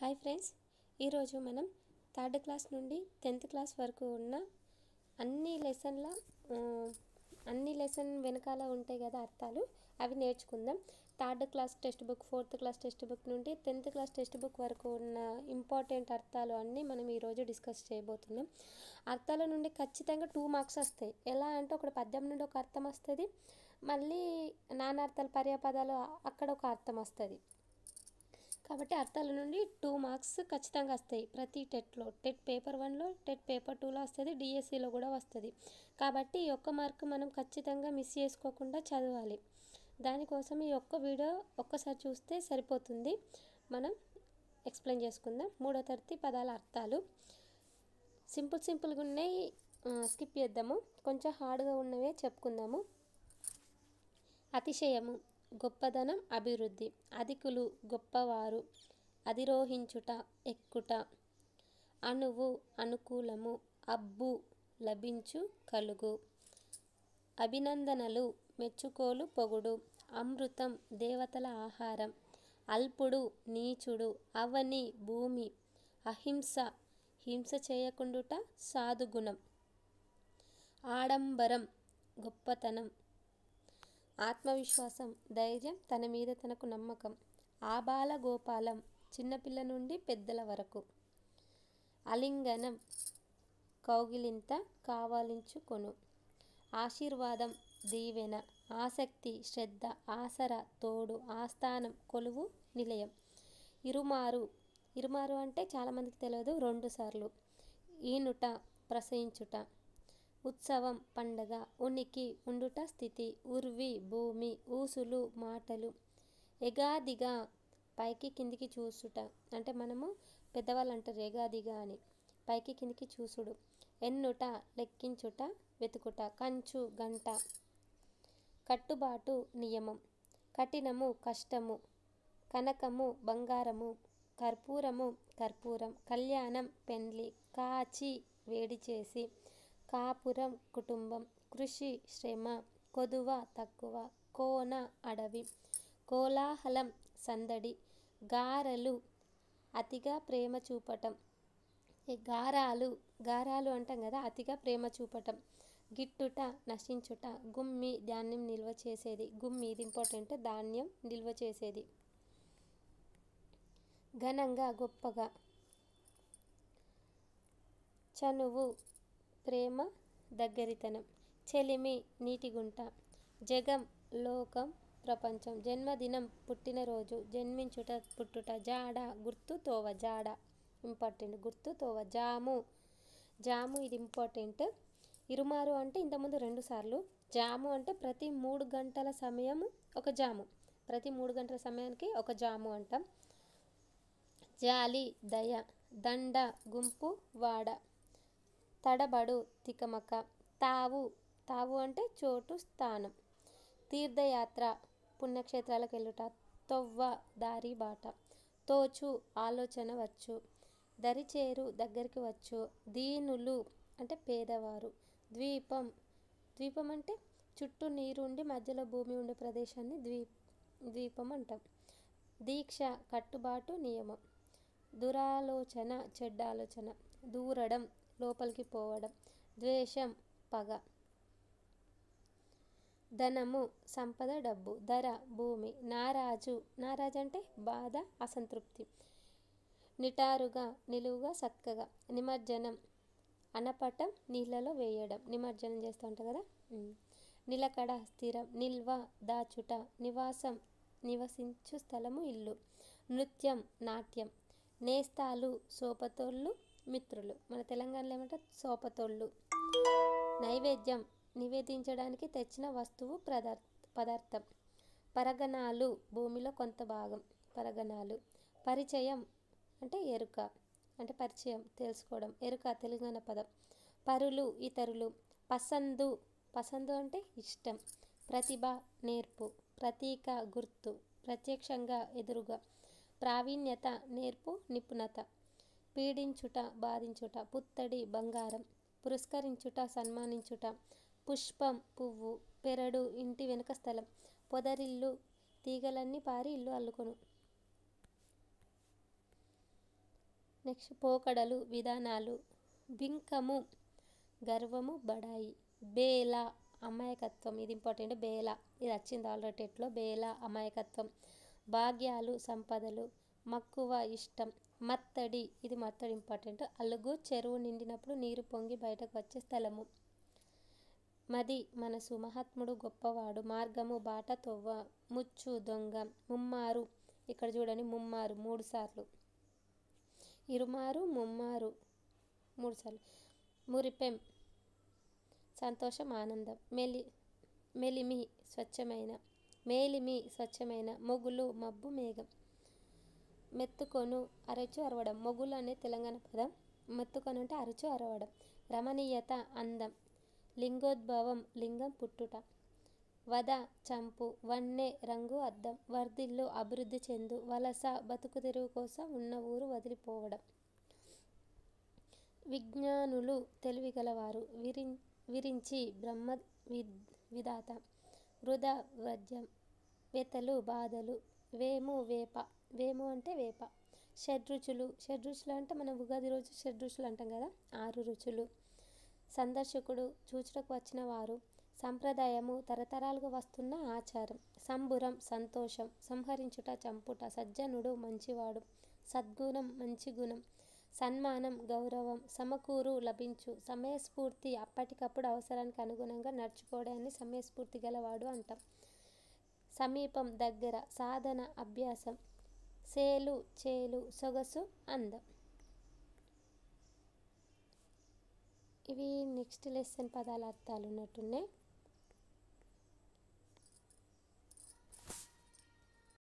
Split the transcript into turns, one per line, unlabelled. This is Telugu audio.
హాయ్ ఫ్రెండ్స్, ఈరోజు మనం థర్డ్ క్లాస్ నుండి 10th క్లాస్ వరకు ఉన్న అన్ని లెసన్ల అన్ని లెసన్ వెనకాల ఉంటాయి కదా అర్థాలు, అవి నేర్చుకుందాం. Third class text book, 4th class text book నుండి 10th క్లాస్ టెక్స్ట్ బుక్ వరకు ఉన్న ఇంపార్టెంట్ అర్థాలు అన్నీ మనం ఈరోజు డిస్కస్ చేయబోతున్నాం. అర్థాల నుండి ఖచ్చితంగా 2 మార్క్స్ వస్తాయి. ఎలా అంటే ఒకటి పద్యం నుండి ఒక అర్థం వస్తుంది, మళ్ళీ నానార్థాలు పర్యాపదాలు అక్కడ ఒక అర్థం వస్తుంది. కాబట్టి అర్థాల నుండి 2 మార్క్స్ ఖచ్చితంగా వస్తాయి ప్రతి టెట్లో. టెట్ పేపర్ 1లో, టెట్ పేపర్ 2లో వస్తుంది, డిఎస్సిలో కూడా వస్తుంది. కాబట్టి ఈ ఒక్క మార్క్ మనం ఖచ్చితంగా మిస్ చేసుకోకుండా చదవాలి. దానికోసం ఈ ఒక్క వీడియో ఒక్కసారి చూస్తే సరిపోతుంది. మనం ఎక్స్ప్లెయిన్ చేసుకుందాం. 3వ తరగతి పదాల అర్థాలు. సింపుల్గా ఉన్నాయి, స్కిప్ చేద్దాము. కొంచెం హార్డ్గా ఉన్నవే చెప్పుకుందాము. అతిశయము, గొప్పదనం, అభివృద్ధి. అధికులు, గొప్పవారు. అధిరోహించుట, ఎక్కుట. అణువు, అనుకూలము. అబ్బు, లభించు, కలుగు. అభినందనలు, మెచ్చుకోలు, పొగుడు. అమృతం, దేవతల ఆహారం. అల్పుడు, నీచుడు. అవని, భూమి. అహింస, హింస చేయకుండుట, సాధుగుణం. ఆడంబరం, గొప్పతనం. ఆత్మవిశ్వాసం, ధైర్యం, తన మీద తనకు నమ్మకం. ఆబాల గోపాలం, చిన్నపిల్ల నుండి పెద్దల వరకు. అలింగనం, కౌగిలింత, కావాలించుకొను. ఆశీర్వాదం, దీవెన. ఆసక్తి, శ్రద్ధ. ఆసర, తోడు. ఆస్థానం, కొలువు, నిలయం. ఇరుమారు అంటే చాలామందికి తెలియదు, 2 సార్లు. ఈనుట, ప్రసవించుట. ఉత్సవం, పండగ. ఉనికి, ఉండుట, స్థితి. ఉర్వి, భూమి. ఊసులు, మాటలు. ఎగాదిగా, పైకి కిందికి చూసుట. అంటే మనము పెద్దవాళ్ళు అంటారు ఎగాదిగా అని, పైకి కిందికి చూసుడు. ఎన్నుట, లెక్కించుట, వెతుకుట. కంచు, గంట. కట్టుబాటు, నియమం. కఠినము, కష్టము. కనకము, బంగారము. కర్పూరము, కర్పూరం. కళ్యాణం, పెండ్లి. కాచి, వేడి చేసి. కాపురం, కుటుంబం. కృషి, శ్రమ. కొదువ, తక్కువ. కోన, అడవి. కోలాహలం, సందడి. గారలు, అతిగా ప్రేమ చూపటం. గారాలు అంటాం కదా, అతిగా ప్రేమ చూపటం. గిట్టుట, నశించుట. గుమ్మి, ధాన్యం నిల్వ చేసేది. గుమ్మి, ఇది ఇంపార్టెంట్, ధాన్యం నిల్వ చేసేది. ఘనంగా, గొప్పగా. చనువు, ప్రేమ, దగ్గరితనం. చెలిమి, నీటిగుంట. జగం, లోకం, ప్రపంచం. జన్మదినం, పుట్టినరోజు. జన్మించుట, పుట్టుట. జాడ, గుర్తు, తోవ. జాడ ఇంపార్టెంట్, గుర్తు, తోవ. జాము ఇది ఇంపార్టెంట్. ఇరుమారు అంటే ఇంతకుముందు 2 సార్లు. జాము అంటే ప్రతి 3 గంటల సమయము ఒక జాము. ప్రతి 3 గంటల సమయానికి ఒక జాము అంటాం. జాలి, దయ. దండ, గుంపు, వాడ. తడబడు, తికమక. తావు అంటే చోటు, స్థానం. తీర్థయాత్ర, పుణ్యక్షేత్రాలకు వెళ్ళుట. తొవ్వ, దారి, బాట. తోచు, ఆలోచన వచ్చు. దరిచేరు, దగ్గరికి వచ్చు. దీనులు అంటే పేదవారు. ద్వీపం అంటే చుట్టూ నీరు ఉండి మధ్యలో భూమి ఉండే ప్రదేశాన్ని ద్వీపం అంటాం. దీక్ష, కట్టుబాటు, నియమం. దురాలోచన, చెడ్డ ఆలోచన. దూరడం, లోపలికి పోవడం. ద్వేషం, పగ. ధనము, సంపద, డబ్బు. ధర, భూమి. నారాజు అంటే బాధ, అసంతృప్తి. నిటారుగా, నిలువుగా, చక్కగా. నిమజ్జనం, అనపటం, నీళ్ళలో వేయడం. నిమజ్జనం చేస్తూ ఉంటాం కదా. నిలకడ, స్థిరం. నిల్వ, దాచుట. నివాసం, నివసించు స్థలము, ఇల్లు. నృత్యం, నాట్యం. నేస్తాలు, సోపతోళ్ళు, మిత్రులు. మన తెలంగాణలో ఏమంటారు, సోపతోళ్ళు. నైవేద్యం, నివేదించడానికి తెచ్చిన వస్తువు, పదార్థం. పరగణాలు, భూమిలో కొంత భాగం. పరగణాలు. పరిచయం అంటే ఎరుక, అంటే పరిచయం, తెలుసుకోవడం. ఎరుక, తెలంగాణ పదం. పరులు, ఇతరులు. పసందు అంటే ఇష్టం. ప్రతిభ, నేర్పు. ప్రతీక, గుర్తు. ప్రత్యక్షంగా, ఎదురుగా. ప్రావీణ్యత, నేర్పు, నిపుణత. పీడించుట, బాధించుట. పుత్తడి, బంగారం. పురస్కరించుట, సన్మానించుట. పుష్పం, పువ్వు. పెరడు, ఇంటి వెనుక స్థలం. పొదరిల్లు, తీగలన్నీ పారి ఇల్లు అల్లుకొను. నెక్స్ట్ పోకడలు విధానాలు. బింకము గర్వము బడాయి. బేల అమాయకత్వం, ఇది ఇంపార్టెంట్. బేల ఇది వచ్చింది ఆల్రెడీ టెట్లో. బేల అమాయకత్వం. భాగ్యాలు సంపదలు. మక్కువ ఇష్టం. మత్తడి, ఇది మత్తడి ఇంపార్టెంట్. అలుగు చెరువు నిండినప్పుడు నీరు పొంగి బయటకు వచ్చే స్థలము. మది మనసు. మహాత్ముడు గొప్పవాడు. మార్గము బాట తొవ్వ. ముచ్చు దొంగ. ముమ్మారు, ఇక్కడ చూడండి ముమ్మారు 3 సార్లు. ఇరుమారు ముమ్మారు 3 సార్లు. మురిపెం సంతోషం ఆనందం. మెలిమి స్వచ్ఛమైన. మేలిమి స్వచ్ఛమైన. మొగులు మబ్బు మేఘం. మెత్తుకొను అరచు అరవడం. మొగులు అనేది తెలంగాణ పదం. మెత్తుకొను అంటే అరచు అరవడం. రమణీయత అందం. లింగోద్భవం లింగం పుట్టుట. వద చంపు. వన్నె రంగు అద్దం. వర్ధిల్లు అభివృద్ధి చెందు. వలస బతుకు తెరువు కోసం ఉన్న ఊరు వదిలిపోవడం. విజ్ఞానులు తెలివిగలవారు. విరించి బ్రహ్మ విధాత. వృధా వ్రజ్యం. వెతలు బాధలు. వేము వేప. వేము అంటే వేప. షడ్రుచులు. షడ్రుచులు అంటే మనం ఉగాది రోజు షడ్రుచులు అంటాం కదా, 6 రుచులు. సందర్శకుడు చూచుటకు వచ్చిన వారు. సంప్రదాయము తరతరాలుగా వస్తున్న ఆచారం. సంబురం సంతోషం. సంహరించుట చంపుట. సజ్జనుడు మంచివాడు. సద్గుణం మంచి గుణం. సన్మానం గౌరవం. సమకూరు లభించు. సమయస్ఫూర్తి అప్పటికప్పుడు అవసరానికి అనుగుణంగా నడుచుకోవడాన్ని సమయస్ఫూర్తి గలవాడు అంటాం. సమీపం దగ్గర. సాధన అభ్యాసం. సేలు చేలు. సొగసు అందం. ఇవి నెక్స్ట్ లెసన్ పదాల అర్థాలు ఉన్నట్టున్నాయి.